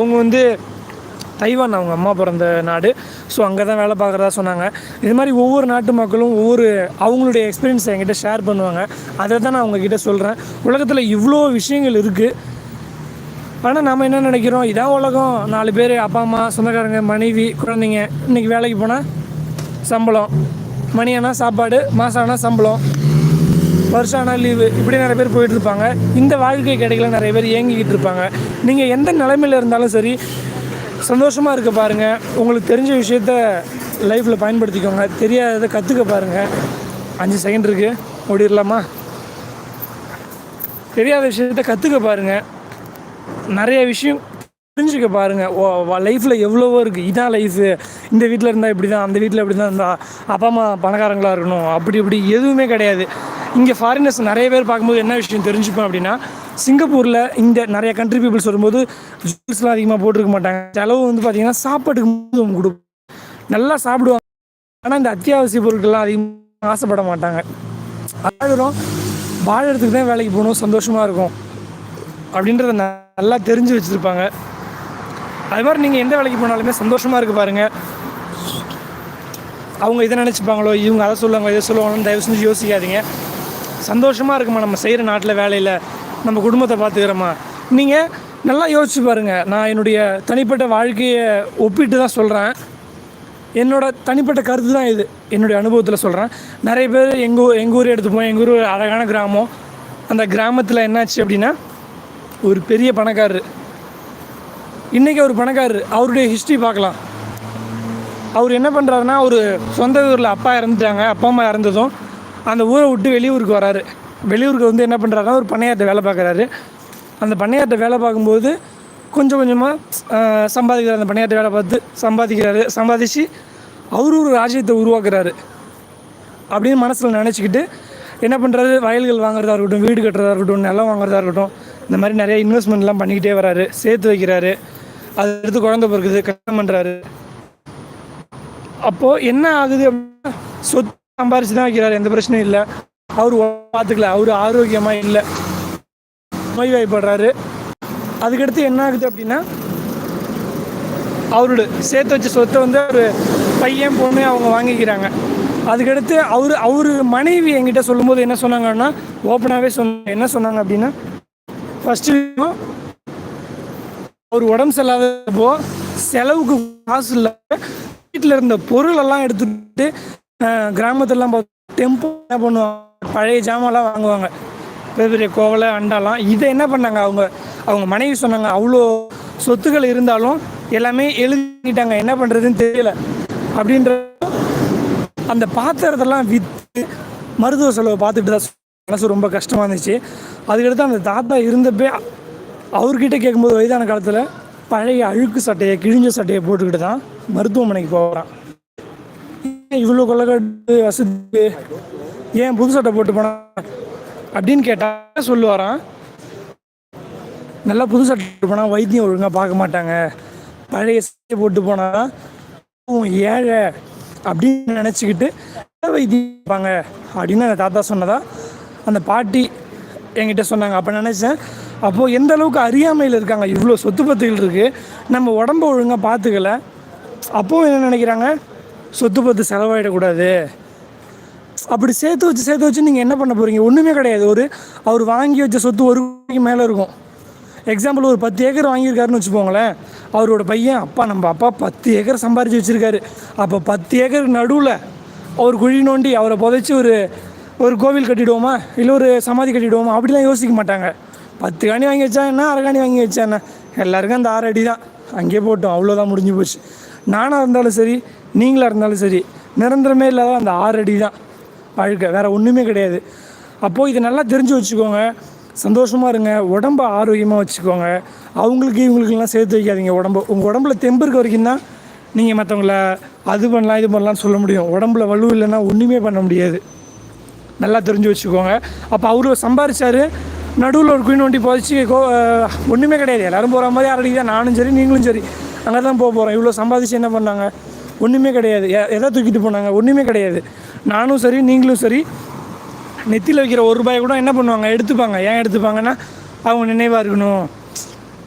அவங்க வந்து தைவான் அவங்க அம்மா பிறந்த நாடு. ஸோ அங்கே தான் வேலை பார்க்குறதா சொன்னாங்க. இது மாதிரி ஒவ்வொரு நாட்டு மக்களும் ஒவ்வொரு அவங்களுடைய எக்ஸ்பீரியன்ஸை என்கிட்ட ஷேர் பண்ணுவாங்க. அதை தான் நான் அவங்கக்கிட்ட சொல்கிறேன். உலகத்தில் இவ்வளோ விஷயங்கள் இருக்குது. ஆனால் நம்ம என்ன நினைக்கிறோம், இதான் உலகம், 4 பேர் அப்பா அம்மா சொந்தக்காரங்க மனைவி குழந்தைங்க, இன்றைக்கி வேலைக்கு போனால் சம்பளம், மணி ஆனால் சாப்பாடு, மாதம் ஆனால் சம்பளம், வருஷம் ஆனால் லீவு, இப்படி நிறைய பேர் போயிட்டுருப்பாங்க. இந்த வாழ்க்கை கிடைக்கல நிறைய பேர் ஏங்கிக்கிட்டு இருப்பாங்க. நீங்கள் எந்த நிலைமையில் இருந்தாலும் சரி சந்தோஷமாக இருக்க பாருங்கள். உங்களுக்கு தெரிஞ்ச விஷயத்த லைஃப்பில் பயன்படுத்திக்கோங்க. தெரியாததை கற்றுக்க பாருங்கள். 5 செகண்ட் இருக்குது, ஓடிடலாமா? தெரியாத விஷயத்த கற்றுக்க பாருங்கள். நிறைய விஷயம் புரிஞ்சுக்க பாருங்கள். லைஃப்பில் எவ்வளவோ இருக்குது. இதான் லைஃபு, இந்த வீட்டில் இருந்தால் இப்படி தான், அந்த வீட்டில் இப்படி தான் இருந்தால், அப்பா அம்மா பணக்காரங்களாக இருக்கணும், அப்படி இப்படி எதுவுமே கிடையாது. இங்கே ஃபாரினர்ஸ் நிறைய பேர் பார்க்கும்போது என்ன விஷயம் தெரிஞ்சுப்போம் அப்படின்னா, சிங்கப்பூரில் இந்த நிறைய கண்ட்ரி பீப்புள்ஸ் வரும்போது ஜுவல்ஸ்லாம் அதிகமாக போட்டிருக்க மாட்டாங்க. செலவு வந்து பார்த்திங்கன்னா சாப்பாட்டுக்கு கொடுக்கும், நல்லா சாப்பிடுவாங்க. ஆனால் இந்த அத்தியாவசிய பொருட்கள்லாம் அதிகமாக ஆசைப்பட மாட்டாங்க. ஆகிரும் வாழறதுக்கு தான் வேலைக்கு போகணும், சந்தோஷமாக இருக்கும் அப்படின்றத நல்லா தெரிஞ்சு வச்சுருப்பாங்க. அது மாதிரி நீங்கள் எந்த வேலைக்கு போனாலுமே சந்தோஷமாக இருக்க பாருங்கள். அவங்க இதை நினச்சிப்பாங்களோ, இவங்க அதை சொல்லுவாங்க, இதை சொல்லுவாங்கன்னு தயவு செஞ்சு யோசிக்காதீங்க. சந்தோஷமாக இருக்குமா நம்ம செய்கிற நாட்டில் வேலையில், நம்ம குடும்பத்தை பார்த்துக்கிறோமா? நீங்கள் நல்லா யோசிச்சு பாருங்கள். நான் என்னுடைய தனிப்பட்ட வாழ்க்கையை ஒப்பிட்டு தான் சொல்கிறேன். என்னோடய தனிப்பட்ட கருத்து தான் இது, என்னுடைய அனுபவத்தில் சொல்கிறேன். நிறைய பேர் எங்கள் ஊர் எடுத்துப்போம். எங்கள் ஊர் அழகான கிராமம். அந்த கிராமத்தில் என்னாச்சு அப்படின்னா, ஒரு பெரிய பணக்காரர், இன்றைக்கி ஒரு பணக்காரர், அவருடைய ஹிஸ்ட்ரி பார்க்கலாம். அவர் என்ன பண்ணுறாருன்னா, ஒரு சொந்த ஊரில் அப்பா இறந்துட்டாங்க. அப்பா அம்மா இறந்ததும் அந்த ஊரை விட்டு வெளியூருக்கு வராரு. வெளியூருக்கு வந்து என்ன பண்ணுறாருன்னா, ஒரு பண்ணையார்ட்ட வேலை பார்க்குறாரு. அந்த பண்ணையார்ட்ட வேலை பார்க்கும்போது கொஞ்சம் கொஞ்சமாக சம்பாதிக்கிறார். அந்த பண்ணையார்ட்ட வேலை பார்த்து சம்பாதிச்சு அவரு ஒரு ராஜ்யத்தை உருவாக்குறாரு அப்படின்னு மனசில் நினச்சிக்கிட்டு என்ன பண்ணுறாரு, வயல்கள் வாங்குறதா இருக்கட்டும், வீடு கட்டுறதா இருக்கட்டும், நிலம் வாங்குறதா இருக்கட்டும், இந்த மாதிரி நிறைய இன்வெஸ்ட்மெண்ட்லாம் பண்ணிக்கிட்டே வராரு. சேர்த்து வைக்கிறாரு. அதை எடுத்து குழந்தை பிறகுது, கல்யாணம் பண்ணுறாரு. அப்போது என்ன ஆகுது அப்படின்னா, சொத்து சம்பாரிச்சு தான் வைக்கிறாரு, எந்த பிரச்சனையும் இல்லை. அவர் பார்த்துக்கல, அவர் ஆரோக்கியமாக இல்லை, நோய்வாய்ப்படுறாரு. அதுக்கடுத்து என்ன ஆகுது அப்படின்னா, அவரோட சேர்த்து வச்ச சொத்தை வந்து ஒரு பையன் பொண்ணு அவங்க வாங்கிக்கிறாங்க. அதுக்கடுத்து அவர் மனைவி என்கிட்ட சொல்லும்போது என்ன சொன்னாங்கன்னா, ஓப்பனாகவே என்ன சொன்னாங்க அப்படின்னா, ஃபஸ்ட்டு அவர் உடம்பு சரியில்லாதப்போ செலவுக்கு காசு இல்லை, வீட்டில் இருந்த பொருளெல்லாம் எடுத்துகிட்டு கிராமத்திலலாம் டெம்போ என்ன பண்ணுவாங்க, பழைய ஜாமான்லாம் வாங்குவாங்க, பெரிய பெரிய கோவலை அண்டாலாம். இதை என்ன பண்ணாங்க, அவங்க மனைவி சொன்னாங்க, அவ்வளோ சொத்துக்கள் இருந்தாலும் எல்லாமே எழுதிட்டாங்க, என்ன பண்ணுறதுன்னு தெரியல அப்படின்ற. அந்த பாத்திரத்தெல்லாம் விற்று மருத்துவ செலவை பார்த்துட்டு தான் மனசு ரொம்ப கஷ்டமாக இருந்துச்சு. அதுக்கடுத்து அந்த தாத்தா இருந்தப்போ அவர்கிட்ட கேட்கும்போது, வயதான காலத்தில் பழைய அழுக்கு சட்டையை, கிழிஞ்ச சட்டையை போட்டுக்கிட்டு தான் மருத்துவமனைக்கு போகிறான். இவ்வளோ கொள்ளக்காட்டு வசதி, ஏன் புது சட்டை போட்டு போனான் அப்படின்னு கேட்டால் சொல்லுவாரான், நல்லா புது சட்டை போட்டு போனால் வைத்தியம் ஒழுங்காக பார்க்க மாட்டாங்க, பழைய சட்டை போட்டு போனால் ஏழை அப்படின்னு நினச்சிக்கிட்டு வைத்தியம் பார்ப்பாங்க அப்படின்னு அந்த தாத்தா சொன்னதா அந்த பாட்டி என்கிட்ட சொன்னாங்க. அப்போ நினச்சேன், அப்போது எந்த அளவுக்கு அறியாமையில் இருக்காங்க. இவ்வளோ சொத்து பத்துகள் இருக்குது, நம்ம உடம்பை ஒழுங்காக பார்த்துக்கல. அப்போவும் என்ன நினைக்கிறாங்க, சொத்து பத்து செலவாயிடக்கூடாது. அப்படி சேர்த்து வச்சு நீங்கள் என்ன பண்ண போகிறீங்க? ஒன்றுமே கிடையாது. அவர் வாங்கி வச்ச சொத்து 1 கோடிக்கு மேலே இருக்கும். எக்ஸாம்பிள், ஒரு 10 ஏக்கர் வாங்கியிருக்காருன்னு வச்சுக்கோங்களேன். அவரோட பையன், நம்ம அப்பா 10 ஏக்கர் சம்பாரித்து வச்சுருக்காரு. அப்போ 10 ஏக்கர் நடுவில் ஒரு குழி நோண்டி அவரை புதைச்சி ஒரு கோவில் கட்டிடுவோமா, இல்லை ஒரு சமாதி கட்டிடுவோமா, அப்படிலாம் யோசிக்க மாட்டாங்க. 10 காணி வாங்கி வச்சா என்ன, 1/2 காணி வாங்கி வச்சா என்ன, எல்லாருக்கும் அந்த 6 அடி தான், அங்கேயே போட்டோம், அவ்வளோதான், முடிஞ்சு போச்சு. நானாக இருந்தாலும் சரி, நீங்களாக இருந்தாலும் சரி, நிரந்தரமே இல்லாத அந்த 6 அடி தான் வாழ்க்கை, வேறு ஒன்றுமே கிடையாது. அப்போது இதை நல்லா தெரிஞ்சு வச்சுக்கோங்க. சந்தோஷமாக இருங்க, உடம்பை ஆரோக்கியமாக வச்சுக்கோங்க. அவங்களுக்கு இவங்களுக்கெல்லாம் சேர்த்து வைக்காதீங்க. உங்கள் உடம்புல தெம்பு இருக்க வரைக்கும் தான் நீங்கள் மற்றவங்கள அது பண்ணலாம் இது பண்ணலான்னு சொல்ல முடியும். உடம்புல வலு இல்லைன்னா ஒன்றுமே பண்ண முடியாது. நல்லா தெரிஞ்சு வச்சுக்கோங்க. அப்போ அவர் சம்பாரிச்சார், நடுவில் ஒரு குயின் வண்டி போதிச்சு ஒன்றுமே கிடையாது. எல்லோரும் போகிற மாதிரி 6 அடி தான், நானும் சரி நீங்களும் சரி அங்கே தான் போகிறோம். இவ்வளோ சம்பாதிச்சு என்ன பண்ணாங்க? ஒன்றுமே கிடையாது. எதை தூக்கிட்டு போனாங்க? ஒன்றுமே கிடையாது. நானும் சரி நீங்களும் சரி நெத்தியில் வைக்கிற 1 ரூபாயை கூட என்ன பண்ணுவாங்க, எடுத்துப்பாங்க. ஏன் எடுத்துப்பாங்கன்னா அவங்க நினைவாக இருக்கணும்,